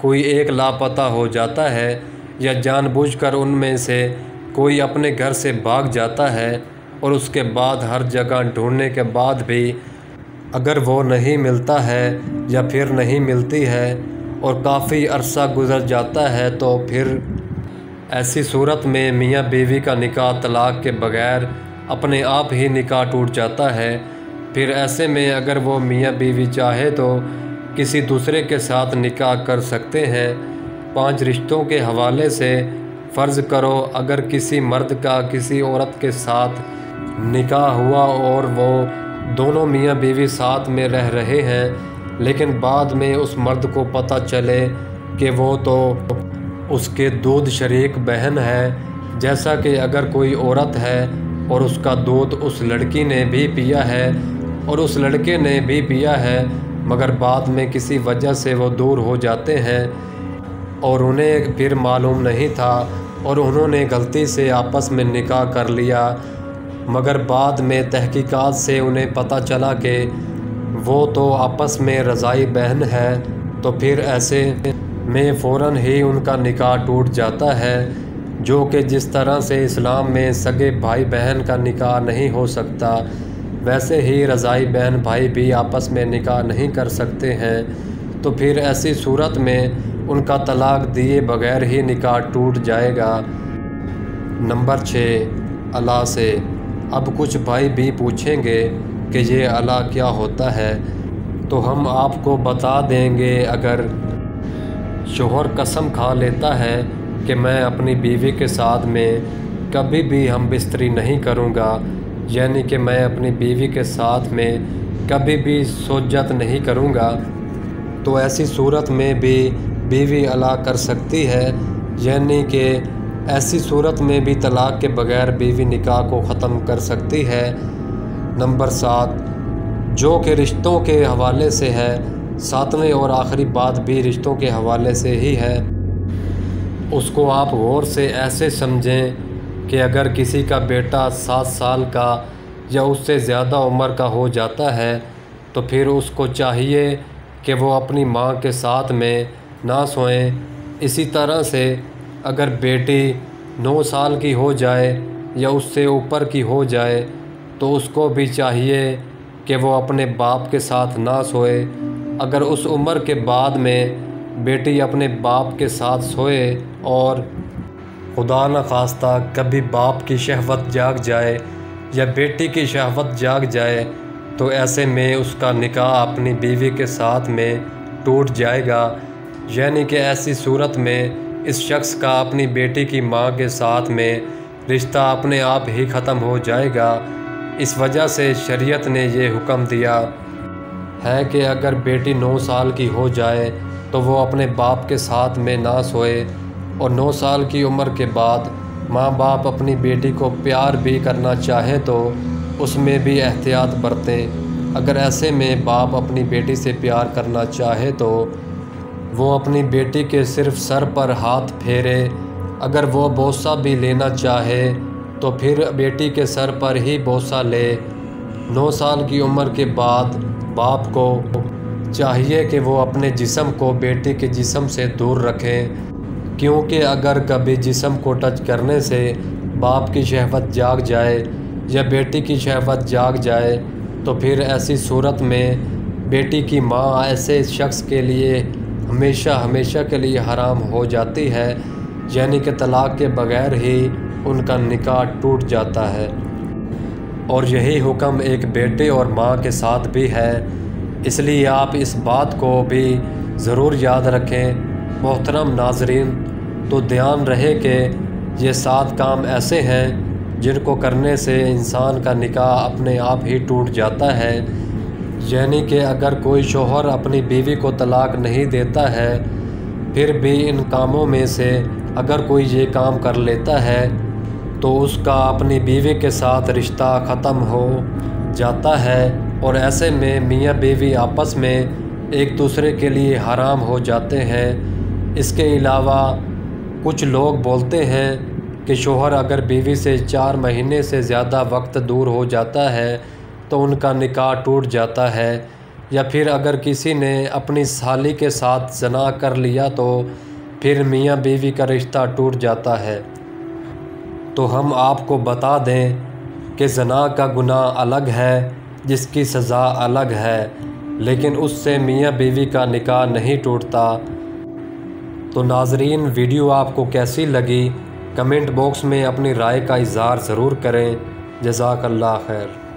کوئی ایک لاپتہ ہو جاتا ہے یا جان بوجھ کر ان میں سے کوئی اپنے گھر سے بھاگ جاتا ہے اور اس کے بعد ہر جگہ ڈھونڈنے کے بعد بھی اگر وہ نہیں ملتا ہے یا پھر نہیں ملتی ہے اور کافی عرصہ گزر جاتا ہے تو پھر ایسی صورت میں میاں بیوی کا نکاح طلاق کے بغیر اپنے آپ ہی نکاح ٹوٹ جاتا ہے۔ پھر ایسے میں اگر وہ میاں بیوی چاہے تو کسی دوسرے کے ساتھ نکاح کر سکتے ہیں۔ 5 رشتوں کے حوالے سے فرض کرو اگر کسی مرد کا کسی عورت کے ساتھ نکاح ہوا اور وہ دونوں میاں بیوی ساتھ میں رہ رہے ہیں، لیکن بعد میں اس مرد کو پتہ چلے کہ وہ تو اس کے دودھ شریک بہن ہے، جیسا کہ اگر کوئی عورت ہے اور اس کا دودھ اس لڑکی نے بھی پیا ہے اور اس لڑکے نے بھی پیا ہے، مگر بعد میں کسی وجہ سے وہ دور ہو جاتے ہیں اور انہیں پھر معلوم نہیں تھا اور انہوں نے غلطی سے آپس میں نکاح کر لیا، مگر بعد میں تحقیقات سے انہیں پتہ چلا کہ وہ تو آپس میں رضاعی بہن ہے، تو پھر ایسے میں فوراً ہی ان کا نکاح ٹوٹ جاتا ہے، جو کہ جس طرح سے اسلام میں سگے بھائی بہن کا نکاح نہیں ہو سکتا، ویسے ہی رضاعی بہن بھائی بھی آپس میں نکاح نہیں کر سکتے ہیں، تو پھر ایسی صورت میں ان کا طلاق دیے بغیر ہی نکاح ٹوٹ جائے گا۔ نمبر 6، الا سے۔ اب کچھ بھائی بھی پوچھیں گے کہ یہ الا کیا ہوتا ہے، تو ہم آپ کو بتا دیں گے اگر شوہر قسم کھا لیتا ہے کہ میں اپنی بیوی کے ساتھ میں کبھی بھی ہم بستری نہیں کروں گا، یعنی کہ میں اپنی بیوی کے ساتھ میں کبھی بھی سوجت نہیں کروں گا، تو ایسی صورت میں بھی بیوی الا کر سکتی ہے، یعنی کہ ایسی صورت میں بھی طلاق کے بغیر بیوی نکاح کو ختم کر سکتی ہے۔ نمبر 7، جو کہ رشتوں کے حوالے سے ہے۔ 7ویں اور آخری بات بھی رشتوں کے حوالے سے ہی ہے۔ اس کو آپ غور سے ایسے سمجھیں کہ اگر کسی کا بیٹا 7 سال کا یا اس سے زیادہ عمر کا ہو جاتا ہے تو پھر اس کو چاہیے کہ وہ اپنی ماں کے ساتھ میں نہ سوئیں۔ اسی طرح سے اگر بیٹی 9 سال کی ہو جائے یا اس سے اوپر کی ہو جائے تو اس کو بھی چاہیے کہ وہ اپنے باپ کے ساتھ نہ سوئے۔ اگر اس عمر کے بعد میں بیٹی اپنے باپ کے ساتھ سوئے اور خدا نخواستہ کبھی باپ کی شہوت جاگ جائے یا بیٹی کی شہوت جاگ جائے تو ایسے میں اس کا نکاح اپنی بیوی کے ساتھ میں ٹوٹ جائے گا، یعنی کہ ایسی صورت میں اس شخص کا اپنی بیٹی کی ماں کے ساتھ میں رشتہ اپنے آپ ہی ختم ہو جائے گا۔ اس وجہ سے شریعت نے یہ حکم دیا ہے کہ اگر بیٹی 9 سال کی ہو جائے تو وہ اپنے باپ کے ساتھ میں نہ سوئے، اور 9 سال کی عمر کے بعد ماں باپ اپنی بیٹی کو پیار بھی کرنا چاہیں تو اس میں بھی احتیاط برتیں۔ اگر ایسے میں باپ اپنی بیٹی سے پیار کرنا چاہے تو وہ اپنی بیٹی کے صرف سر پر ہاتھ پھیرے، اگر وہ بوسہ بھی لینا چاہے تو پھر بیٹی کے سر پر ہی بوسہ لے۔ 9 سال کی عمر کے بعد باپ کو چاہیے کہ وہ اپنے جسم کو بیٹی کے جسم سے دور رکھیں، کیونکہ اگر کبھی جسم کو ٹچ کرنے سے باپ کی شہوت جاگ جائے یا بیٹی کی شہوت جاگ جائے تو پھر ایسی صورت میں بیٹی کی ماں ایسے شخص کے لیے ہمیشہ کے لیے حرام ہو جاتی ہے، یعنی کہ طلاق کے بغیر ہی ان کا نکاح ٹوٹ جاتا ہے۔ اور یہی حکم ایک بیٹے اور ماں کے ساتھ بھی ہے، اس لیے آپ اس بات کو بھی ضرور یاد رکھیں۔ محترم ناظرین، تو دھیان رہے کہ یہ 7 کام ایسے ہیں جن کو کرنے سے انسان کا نکاح اپنے آپ ہی ٹوٹ جاتا ہے، یعنی کہ اگر کوئی شوہر اپنی بیوی کو طلاق نہیں دیتا ہے پھر بھی ان کاموں میں سے اگر کوئی یہ کام کر لیتا ہے تو اس کا اپنی بیوی کے ساتھ رشتہ ختم ہو جاتا ہے، اور ایسے میں میاں بیوی آپس میں ایک دوسرے کے لیے حرام ہو جاتے ہیں۔ اس کے علاوہ کچھ لوگ بولتے ہیں کہ شوہر اگر بیوی سے 4 مہینے سے زیادہ وقت دور ہو جاتا ہے تو ان کا نکاح ٹوٹ جاتا ہے، یا پھر اگر کسی نے اپنی سالی کے ساتھ زنا کر لیا تو پھر میاں بیوی کا رشتہ ٹوٹ جاتا ہے۔ تو ہم آپ کو بتا دیں کہ زنا کا گناہ الگ ہے جس کی سزا الگ ہے، لیکن اس سے میاں بیوی کا نکاح نہیں ٹوٹتا۔ تو ناظرین، ویڈیو آپ کو کیسی لگی؟ کمنٹ باکس میں اپنی رائے کا اظہار ضرور کریں۔ جزاک اللہ خیر۔